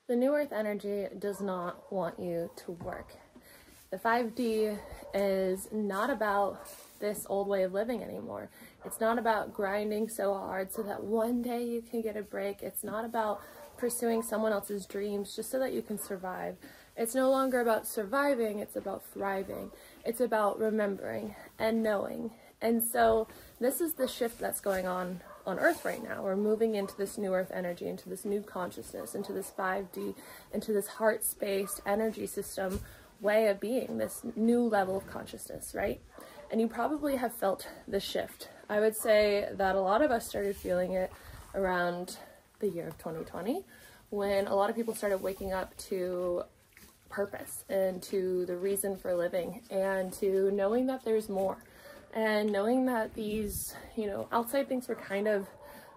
The New Earth energy does not want you to work. The 5D is not about this old way of living anymore. It's not about grinding so hard so that one day you can get a break. It's not about pursuing someone else's dreams just so that you can survive. It's no longer about surviving, it's about thriving. It's about remembering and knowing. And so this is the shift that's going on Earth right now. We're moving into this new Earth energy, into this new consciousness, into this 5D, into this heart-spaced energy system way of being, this new level of consciousness, right? And you probably have felt the shift. I would say that a lot of us started feeling it around the year of 2020, when a lot of people started waking up to purpose and to the reason for living and to knowing that there's more. And knowing that these, outside things were kind of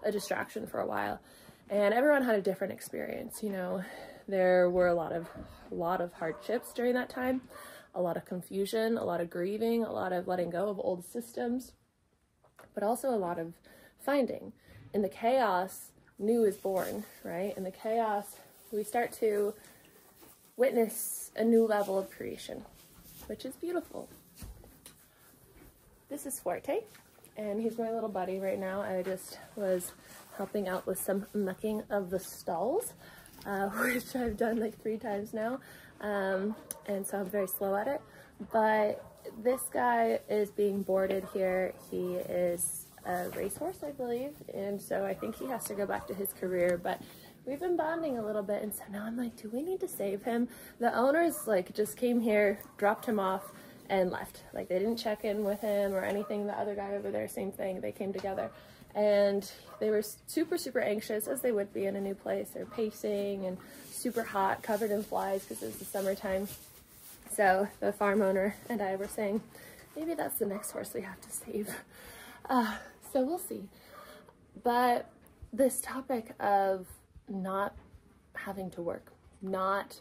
a distraction for a while. And everyone had a different experience, There were a lot of hardships during that time, a lot of confusion, a lot of grieving, a lot of letting go of old systems, but also a lot of finding. In the chaos, new is born, right? In the chaos, we start to witness a new level of creation, which is beautiful. This is Forte, and he's my little buddy right now. I just was helping out with some mucking of the stalls, which I've done like 3 times now, and so I'm very slow at it. But this guy is being boarded here. He is a racehorse, I believe, and so I think he has to go back to his career, but we've been bonding a little bit, and so now I'm like, do we need to save him? The owners just came here, dropped him off, and left. They didn't check in with him or anything. The other guy over there, same thing. They came together and they were super, super anxious, as they would be in a new place. They're pacing and super hot, covered in flies because it's the summertime. So the farm owner and I were saying, maybe that's the next horse we have to save. So we'll see. But this topic of not having to work, not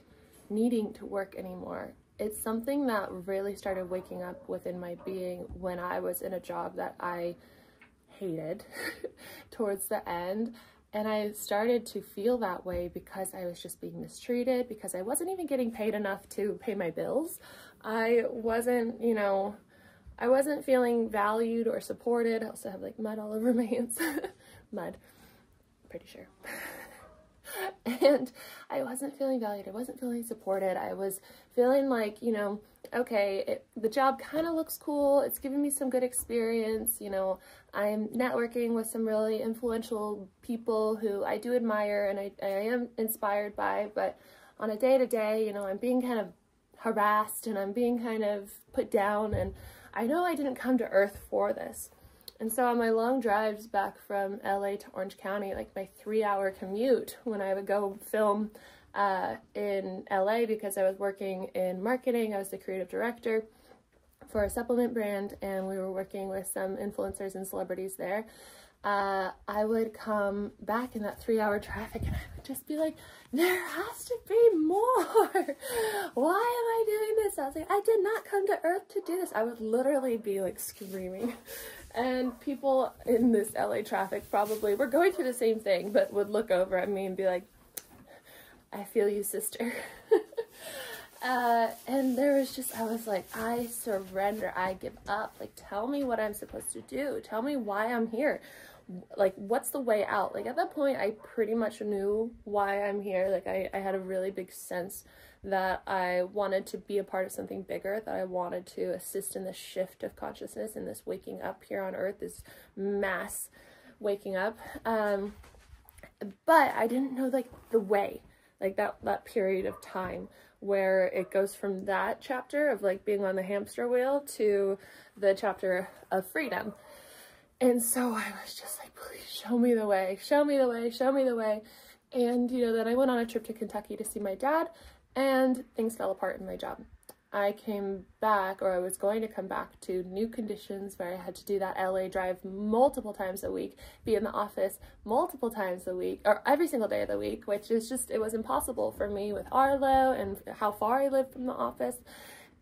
needing to work anymore, it's something that really started waking up within my being when I was in a job that I hated towards the end. And I started to feel that way because I was just being mistreated, because I wasn't even getting paid enough to pay my bills. I wasn't, I wasn't feeling valued or supported. I also have mud all over my hands. Mud, pretty sure. And I wasn't feeling valued. I wasn't feeling supported. I was feeling like, okay, the job kind of looks cool. It's giving me some good experience. I'm networking with some really influential people who I do admire and I am inspired by, but on a day-to-day, I'm being kind of harassed and I'm being kind of put down, and I know I didn't come to Earth for this. And so on my long drives back from LA to Orange County, my 3-hour commute when I would go film in LA, because I was working in marketing, I was the creative director for a supplement brand, and we were working with some influencers and celebrities there. I would come back in that 3-hour traffic and I would just be like, there has to be more. Why am I doing this? I was like, I did not come to Earth to do this. I would literally be screaming. And people in this LA traffic probably were going through the same thing, but would look over at me and be like, I feel you, sister. And there was just, I was like, I surrender, I give up. Tell me what I'm supposed to do. Tell me why I'm here. What's the way out? At that point, I pretty much knew why I'm here. I had a really big sense that I wanted to be a part of something bigger, that I wanted to assist in this shift of consciousness and this waking up here on Earth, this mass waking up. But I didn't know the way, that period of time where it goes from that chapter of like being on the hamster wheel to the chapter of freedom. And so I was just like, please show me the way, show me the way, show me the way. And, you know, then I went on a trip to Kentucky to see my dad, and things fell apart in my job. I came back, or I was going to come back to new conditions where I had to do that LA drive multiple times a week, be in the office multiple times a week, or every single day of the week, which is just, it was impossible for me with Arlo and how far I lived from the office.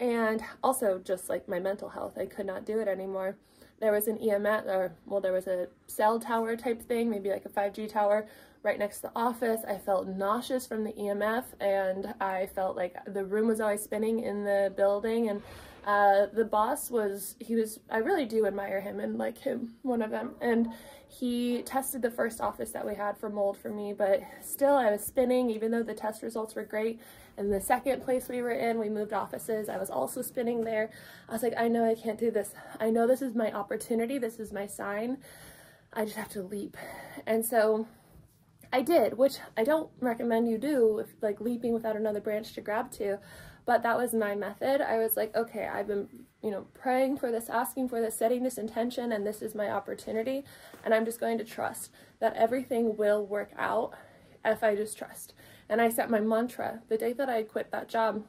And also just like my mental health, I could not do it anymore. There was an EMS, or well, there was a cell tower type thing, maybe like a 5G tower, right next to the office. I felt nauseous from the EMF, and I felt like the room was always spinning in the building. And the boss I really do admire him and like him, one of them. And he tested the first office that we had for mold for me, but still I was spinning even though the test results were great. And the second place we were in, we moved offices, I was also spinning there. I was like, I know I can't do this. I know this is my opportunity. This is my sign. I just have to leap. And so I did, which I don't recommend you do, if, like leaping without another branch to grab to, but that was my method. I was like, okay, I've been, praying for this, asking for this, setting this intention, and this is my opportunity. And I'm just going to trust that everything will work out if I just trust. And I set my mantra, the day that I quit that job,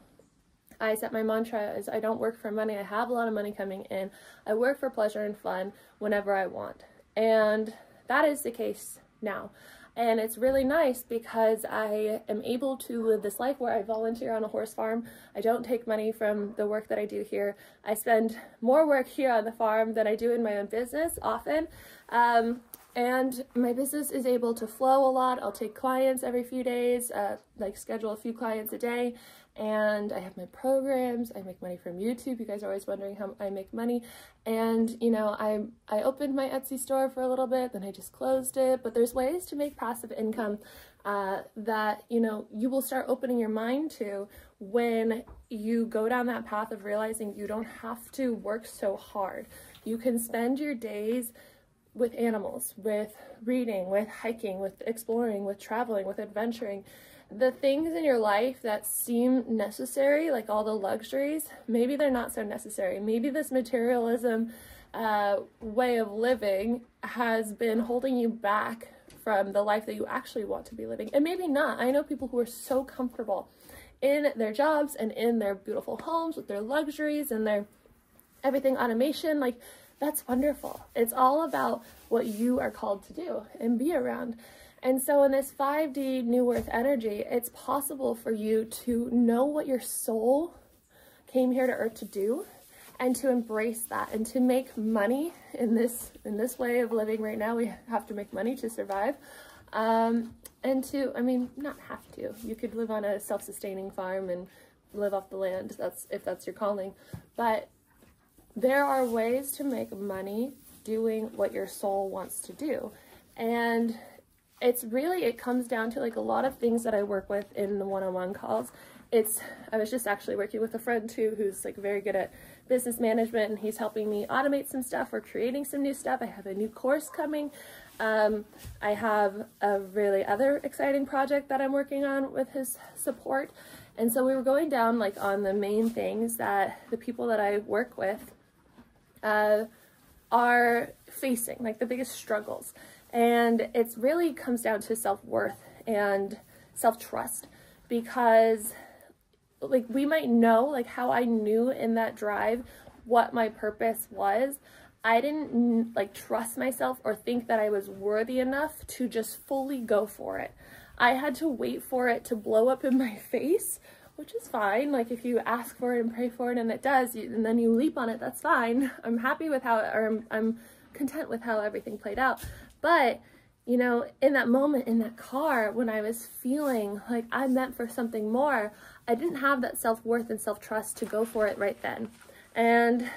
I set my mantra is I don't work for money. I have a lot of money coming in. I work for pleasure and fun whenever I want. And that is the case now. And it's really nice because I am able to live this life where I volunteer on a horse farm. I don't take money from the work that I do here. I spend more work here on the farm than I do in my own business often. And my business is able to flow a lot. I'll take clients every few days, like schedule a few clients a day. And I have my programs. I make money from YouTube. You guys are always wondering how I make money. And, I opened my Etsy store for a little bit, then I just closed it. But there's ways to make passive income that, you will start opening your mind to when you go down that path of realizing you don't have to work so hard. You can spend your days with animals, with reading, with hiking, with exploring, with traveling, with adventuring. The things in your life that seem necessary, like all the luxuries, maybe they're not so necessary. Maybe this materialism way of living has been holding you back from the life that you actually want to be living. And maybe not. I know people who are so comfortable in their jobs and in their beautiful homes with their luxuries and their everything automation. Like, that's wonderful. It's all about what you are called to do and be around. And so in this 5D New Earth energy, it's possible for you to know what your soul came here to Earth to do and to embrace that and to make money in this way of living right now. We have to make money to survive. And to, not have to. You could live on a self-sustaining farm and live off the land if that's your calling. But there are ways to make money doing what your soul wants to do. And it comes down to like a lot of things that I work with in the one-on-one calls. I was just actually working with a friend too who's like very good at business management, and he's helping me automate some stuff. We're creating some new stuff. I have a new course coming. I have a really other exciting project that I'm working on with his support. And so we were going down like on the main things that the people that I work with are facing, like the biggest struggles. And it really comes down to self-worth and self-trust, because like we might know, like how I knew in that drive what my purpose was. I didn't like trust myself or think that I was worthy enough to just fully go for it. I had to wait for it to blow up in my face, which is fine. Like if you ask for it and pray for it and it does, and then you leap on it, that's fine. I'm happy with how, or I'm content with how everything played out. But, in that moment in that car, when I was feeling like I'm meant for something more, I didn't have that self-worth and self-trust to go for it right then. And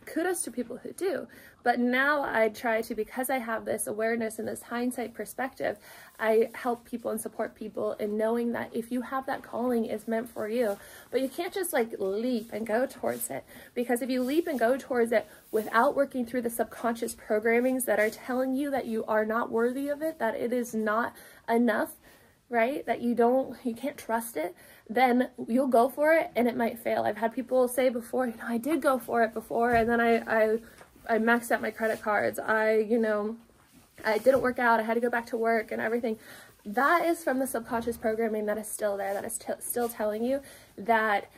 kudos to people who do. But now I try to, because I have this awareness and this hindsight perspective, I help people and support people in knowing that if you have that calling, it's meant for you. But you can't just like leap and go towards it, because if you leap and go towards it without working through the subconscious programmings that are telling you that you are not worthy of it, that it is not enough, right? That you can't trust it, then you'll go for it and it might fail. I've had people say before, I did go for it before, and then I maxed out my credit cards. I didn't work out. I had to go back to work and everything. That is from the subconscious programming that is still there, that is still telling you that,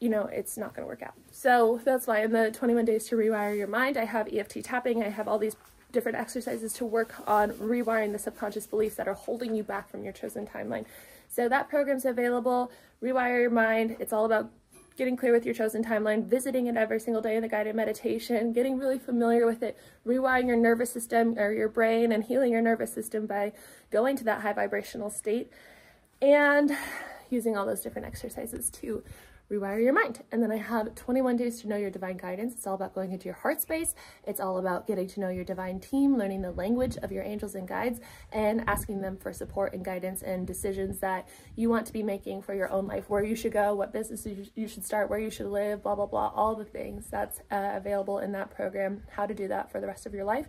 it's not going to work out. So that's why in the 21 days to rewire your mind, I have EFT tapping. I have all these different exercises to work on rewiring the subconscious beliefs that are holding you back from your chosen timeline. So that program's available. Rewire your mind. It's all about getting clear with your chosen timeline, visiting it every single day in the guided meditation, getting really familiar with it, rewiring your nervous system or your brain and healing your nervous system by going to that high vibrational state, and using all those different exercises to rewire your mind. And then I have 21 days to know your divine guidance. It's all about going into your heart space. It's all about getting to know your divine team, learning the language of your angels and guides, and asking them for support and guidance and decisions that you want to be making for your own life, where you should go, what business you should start, where you should live, blah, blah, blah, all the things that's available in that program, how to do that for the rest of your life.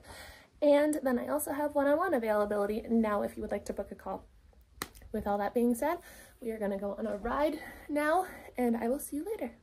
And then I also have one-on-one availability now if you would like to book a call. With all that being said, we are going to go on a ride now, and I will see you later.